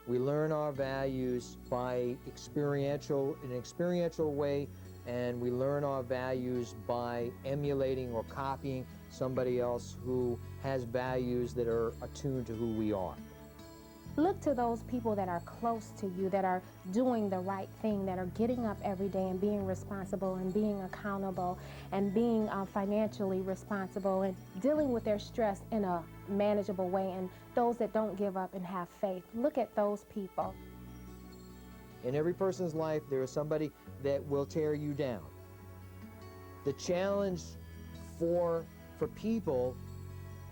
We learn our values by an experiential way, and we learn our values by emulating or copying somebody else who has values that are attuned to who we are. Look to those people that are close to you, that are doing the right thing, that are getting up every day and being responsible and being accountable and being financially responsible and dealing with their stress in a manageable way, and those that don't give up and have faith. Look at those people. In every person's life, there is somebody that will tear you down. The challenge for people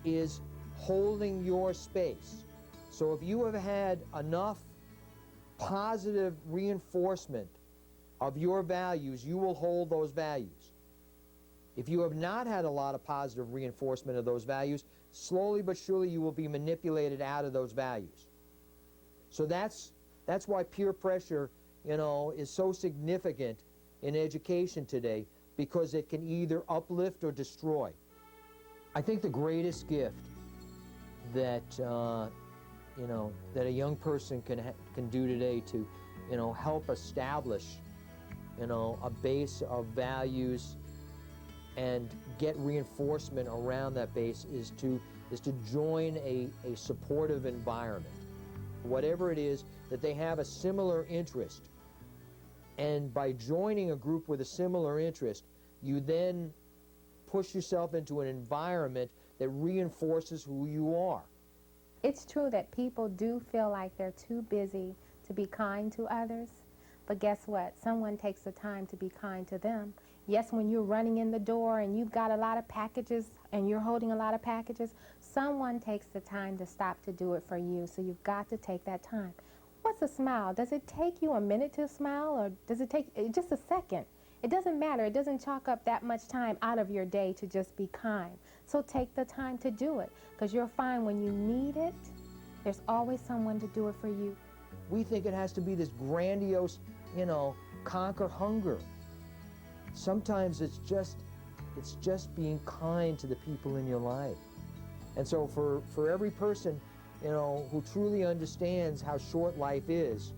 is holding your space. So if you have had enough positive reinforcement of your values, you will hold those values. If you have not had a lot of positive reinforcement of those values, slowly but surely you will be manipulated out of those values. So that's why peer pressure, is so significant in education today, because it can either uplift or destroy. I think the greatest gift that that a young person can do today to, help establish, a base of values and get reinforcement around that base is to join a supportive environment. Whatever it is, that they have a similar interest. And by joining a group with a similar interest, you then push yourself into an environment that reinforces who you are. It's true that people do feel like they're too busy to be kind to others, but guess what? Someone takes the time to be kind to them. Yes, when you're running in the door and you've got a lot of packages and you're holding a lot of packages, someone takes the time to stop to do it for you, so you've got to take that time. What's a smile? Does it take you a minute to smile, or does it take just a second? It doesn't matter. It doesn't chalk up that much time out of your day to just be kind. So take the time to do it, because you'll find when you need it, there's always someone to do it for you. We think it has to be this grandiose, conquer hunger. Sometimes it's just being kind to the people in your life. And so for every person, who truly understands how short life is,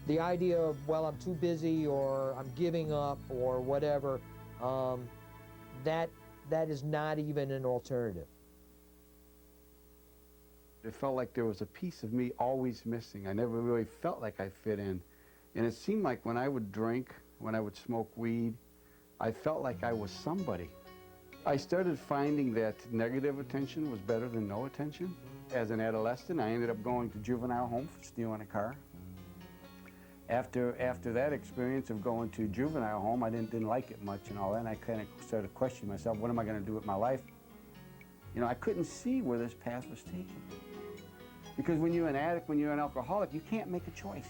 the idea of, well, I'm too busy, or I'm giving up, or whatever, that is not even an alternative. It felt like there was a piece of me always missing. I never really felt like I fit in. And it seemed like when I would drink, when I would smoke weed, I felt like I was somebody. I started finding that negative attention was better than no attention. As an adolescent, I ended up going to juvenile home for stealing a car. After that experience of going to juvenile home, I didn't like it much and all that, and I kind of started questioning myself, what am I going to do with my life? I couldn't see where this path was taking me. Because when you're an addict, when you're an alcoholic, you can't make a choice.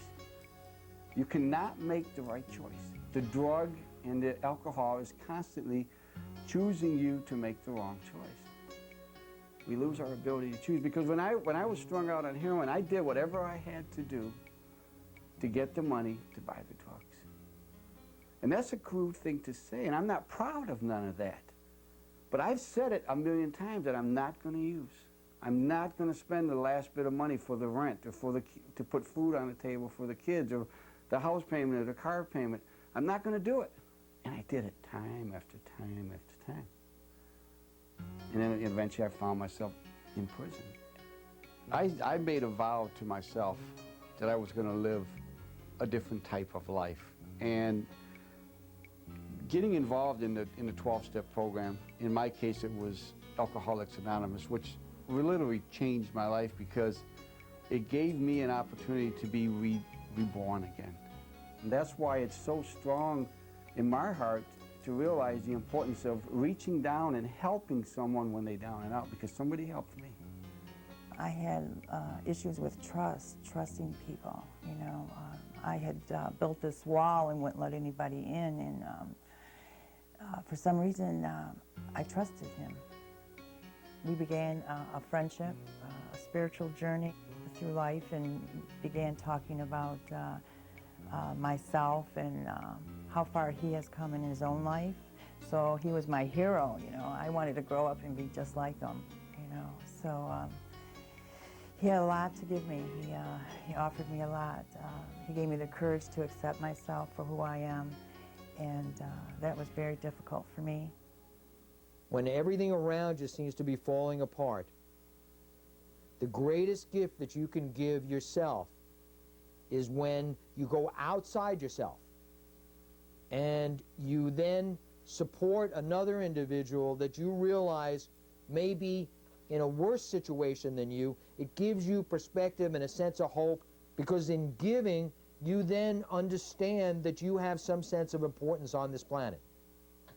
You cannot make the right choice. The drug and the alcohol is constantly choosing you to make the wrong choice. We lose our ability to choose, because when I was strung out on heroin, I did whatever I had to do to get the money to buy the drugs. And that's a crude thing to say, and I'm not proud of none of that. But I've said it a million times that I'm not going to use. I'm not going to spend the last bit of money for the rent, or to put food on the table for the kids, or the house payment, or the car payment. I'm not going to do it. And I did it time after time after time. And then eventually I found myself in prison. I made a vow to myself that I was going to live a different type of life. And getting involved in the 12-step program, in my case it was Alcoholics Anonymous, which literally changed my life, because it gave me an opportunity to be reborn again. And that's why it's so strong in my heart to realize the importance of reaching down and helping someone when they're down and out, because somebody helped me. I had issues with trusting people. I had built this wall and wouldn't let anybody in, and for some reason I trusted him. We began a friendship, a spiritual journey through life, and began talking about myself and how far he has come in his own life. So he was my hero, I wanted to grow up and be just like him, So He had a lot to give me. He offered me a lot. He gave me the courage to accept myself for who I am, and that was very difficult for me. When everything around you seems to be falling apart, the greatest gift that you can give yourself is when you go outside yourself and you then support another individual that you realize may be in a worse situation than you. It gives you perspective and a sense of hope, because in giving, you then understand that you have some sense of importance on this planet.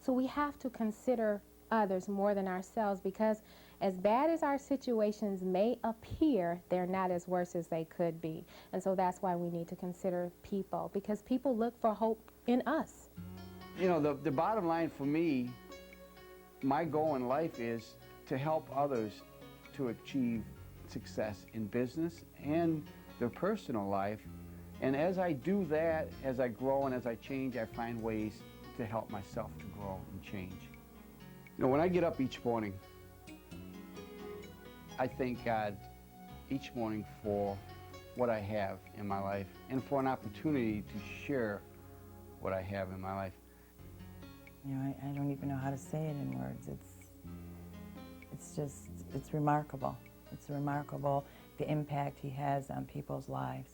So we have to consider others more than ourselves, because as bad as our situations may appear, they're not as worse as they could be. And so that's why we need to consider people, because people look for hope in us. You know, the bottom line for me, my goal in life is to help others to achieve success in business and their personal life. And as I do that, as I grow and as I change, I find ways to help myself to grow and change. You know, when I get up each morning, I thank God each morning for what I have in my life and for an opportunity to share what I have in my life. You know, I don't even know how to say it in words. It's remarkable. It's remarkable the impact he has on people's lives.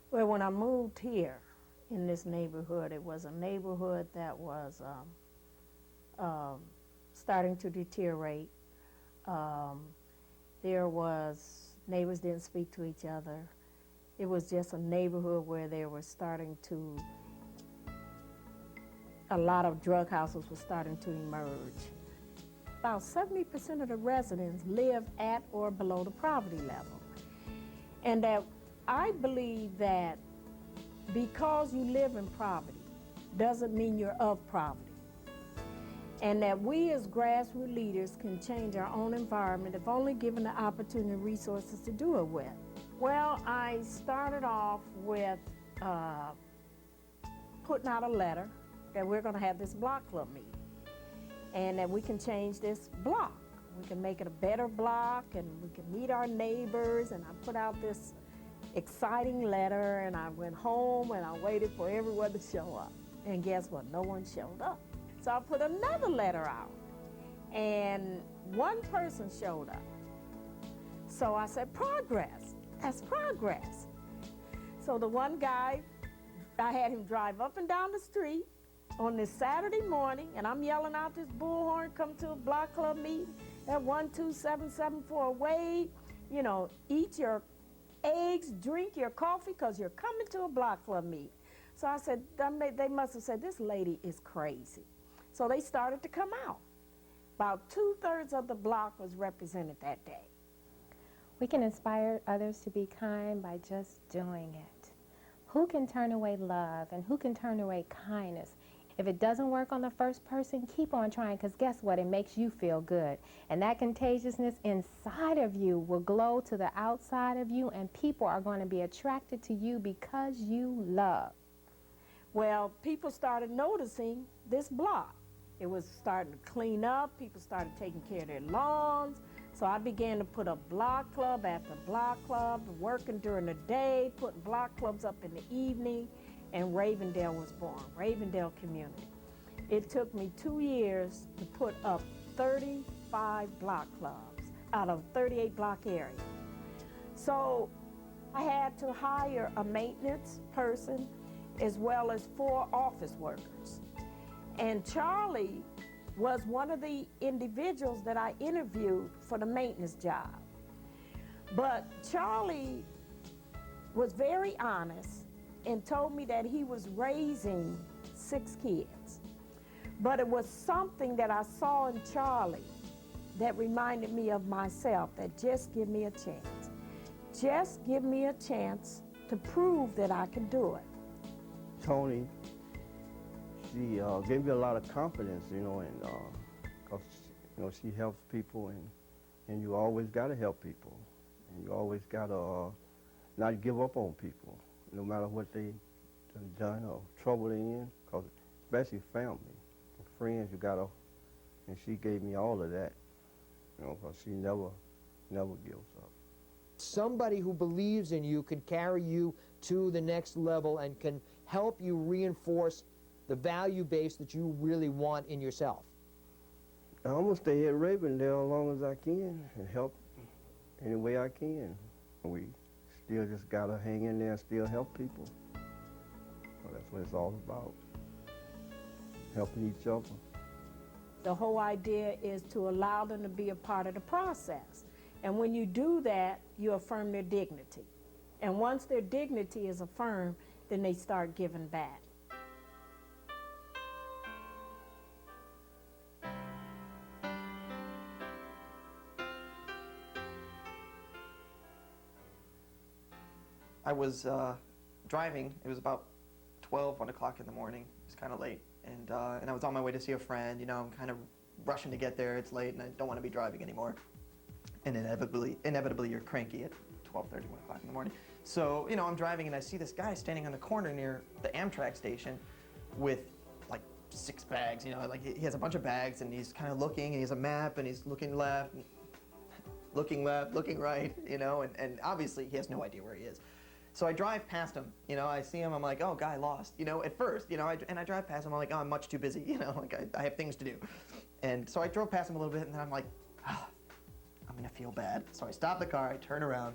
Well, when I moved here in this neighborhood, it was a neighborhood that was starting to deteriorate. Neighbors didn't speak to each other. It was just a neighborhood where a lot of drug houses were starting to emerge. About 70% of the residents live at or below the poverty level. And that I believe that because you live in poverty doesn't mean you're of poverty. And that we as grassroots leaders can change our own environment if only given the opportunity and resources to do it with. Well, I started off with putting out a letter that we're going to have this block club meeting and that we can change this block. We can make it a better block and we can meet our neighbors, and I put out this exciting letter, and I went home and I waited for everyone to show up. And guess what? No one showed up. So I put another letter out, and one person showed up. So I said, progress, that's progress. So the one guy, I had him drive up and down the street on this Saturday morning, and I'm yelling out this bullhorn, come to a block club meeting at 12774 Wade, you know, eat your eggs, drink your coffee, because you're coming to a block club meeting. So I said, they must have said, this lady is crazy. So they started to come out. About 2/3 of the block was represented that day. We can inspire others to be kind by just doing it. Who can turn away love and who can turn away kindness? If it doesn't work on the first person, keep on trying, because guess what? It makes you feel good. And that contagiousness inside of you will glow to the outside of you, and people are going to be attracted to you because you love. Well, people started noticing this block. It was starting to clean up. People started taking care of their lawns. So I began to put a block club after block club, working during the day, putting block clubs up in the evening, and Ravendale was born, Ravendale Community. It took me 2 years to put up 35 block clubs out of 38 block area. So I had to hire a maintenance person as well as 4 office workers. And Charlie was one of the individuals that I interviewed for the maintenance job. But Charlie was very honest and told me that he was raising 6 kids. But it was something that I saw in Charlie that reminded me of myself, that just give me a chance. Just give me a chance to prove that I can do it. Tony, she gave me a lot of confidence, you know, and because, you know, she helps people, and you always got to help people, and you always got to not give up on people. no matter what they done or trouble they in, because especially family, friends, you gotta, and she gave me all of that, you know, because she never gives up. Somebody who believes in you can carry you to the next level and can help you reinforce the value base that you really want in yourself. I'm gonna stay at Ravendale as long as I can and help any way I can. We still just gotta hang in there and still help people. Well, that's what it's all about, helping each other. The whole idea is to allow them to be a part of the process. And when you do that, you affirm their dignity. And once their dignity is affirmed, then they start giving back. I was driving. It was about 1 o'clock in the morning. It was kind of late, and I was on my way to see a friend. You know, I'm kind of rushing to get there. It's late, and I don't want to be driving anymore. And inevitably, you're cranky at 12:30, 1 o'clock in the morning. So, you know, I'm driving, and I see this guy standing on the corner near the Amtrak station with like 6 bags. You know, like he has a bunch of bags, and he's kind of looking, and he has a map, and he's looking left, looking right. You know, and obviously he has no idea where he is. So I drive past him, you know, I see him, I'm like, oh, guy lost, you know, at first, you know, and I drive past him, I'm like, oh, I'm much too busy, you know, like I have things to do. And so I drove past him a little bit, and then I'm like, oh, I'm gonna feel bad. So I stop the car, I turn around,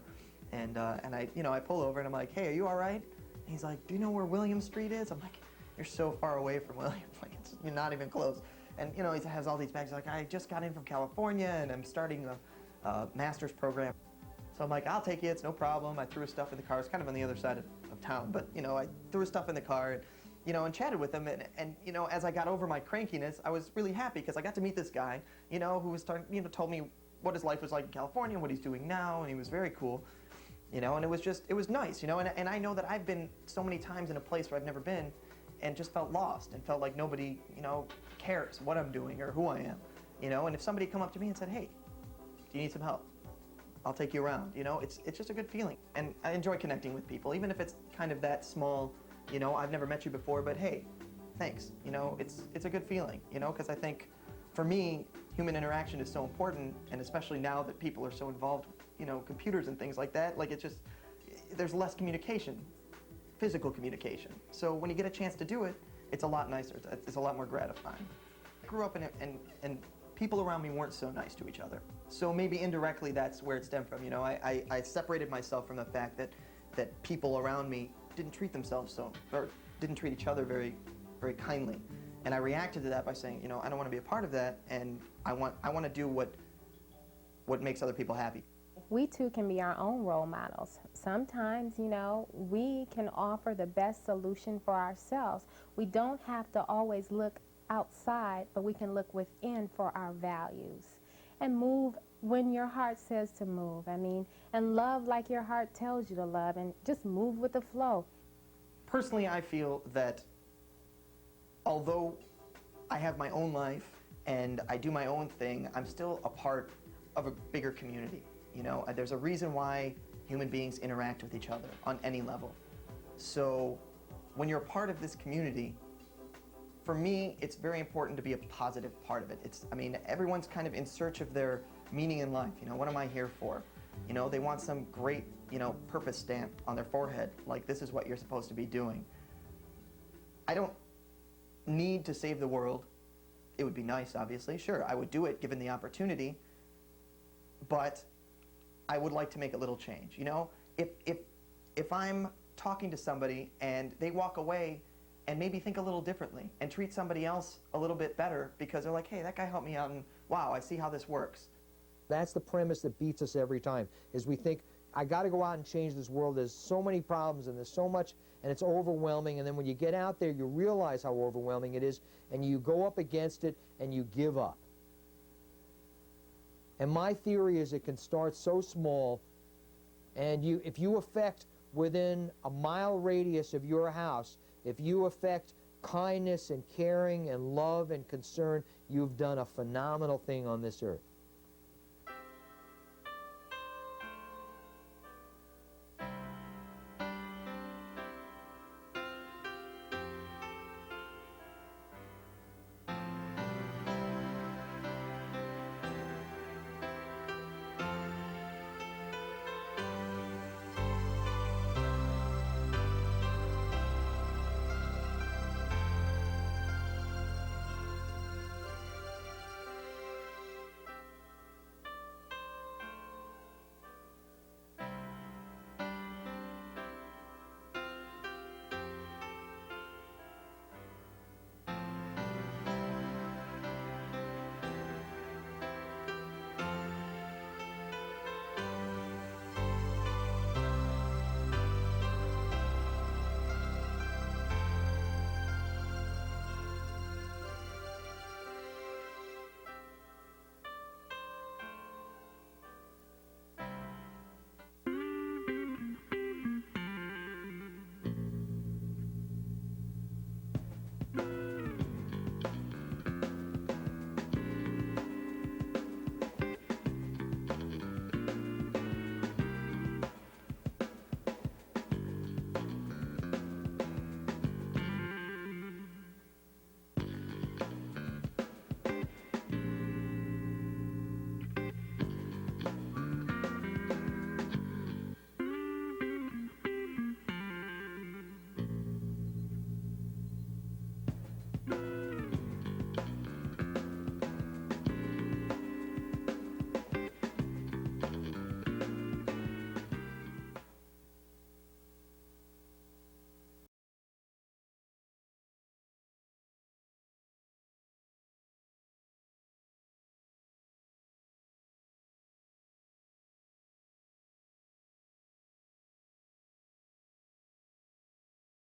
and I, you know, I pull over, and I'm like, hey, are you all right? And he's like, do you know where William Street is? I'm like, you're so far away from William, like, you're not even close. And, you know, he has all these bags, like, I just got in from California, and I'm starting a master's program. So I'm like, I'll take you, it's no problem. I threw his stuff in the car. It's kind of on the other side of town, but, you know, I threw his stuff in the car, and, you know, and chatted with him. And you know, as I got over my crankiness, I was really happy because I got to meet this guy, you know, who was told me what his life was like in California, what he's doing now, and he was very cool, you know, and it was nice, you know, and I know that I've been so many times in a place where I've never been and just felt lost and felt like nobody, you know, cares what I'm doing or who I am, you know, and if somebody come up to me and said, hey, do you need some help? I'll take you around, you know, it's just a good feeling. And I enjoy connecting with people, even if it's kind of that small, you know, I've never met you before, but hey, thanks, you know, it's a good feeling, you know, because I think for me, human interaction is so important, and especially now that people are so involved with, you know, computers and things like that, like it's just, there's less communication, physical communication. So when you get a chance to do it, it's a lot nicer, it's a lot more gratifying. I grew up and people around me weren't so nice to each other. So maybe indirectly that's where it stemmed from. You know, I separated myself from the fact that people around me didn't treat themselves or didn't treat each other very, very kindly. And I reacted to that by saying, you know, I don't want to be a part of that, and I want to do what makes other people happy. We too can be our own role models. Sometimes, you know, we can offer the best solution for ourselves. We don't have to always look outside, but we can look within for our values and move when your heart says to move. I mean, and love like your heart tells you to love, and just move with the flow. Personally, I feel that although I have my own life and I do my own thing, I'm still a part of a bigger community. You know, there's a reason why human beings interact with each other on any level. So when you're a part of this community, for me, it's very important to be a positive part of it. I mean, everyone's kind of in search of their meaning in life. You know, what am I here for? You know, they want some great, you know, purpose stamp on their forehead, like this is what you're supposed to be doing. I don't need to save the world. It would be nice, obviously. Sure, I would do it given the opportunity, but I would like to make a little change. You know, if I'm talking to somebody and they walk away and maybe think a little differently and treat somebody else a little bit better because they're like, hey, that guy helped me out, and wow, I see how this works. That's the premise that beats us every time, is we think, I got to go out and change this world. There's so many problems, and there's so much, and it's overwhelming. And then when you get out there, you realize how overwhelming it is, and you go up against it, and you give up. And my theory is it can start so small, and if you affect within a mile radius of your house, if you affect kindness and caring and love and concern, you've done a phenomenal thing on this earth.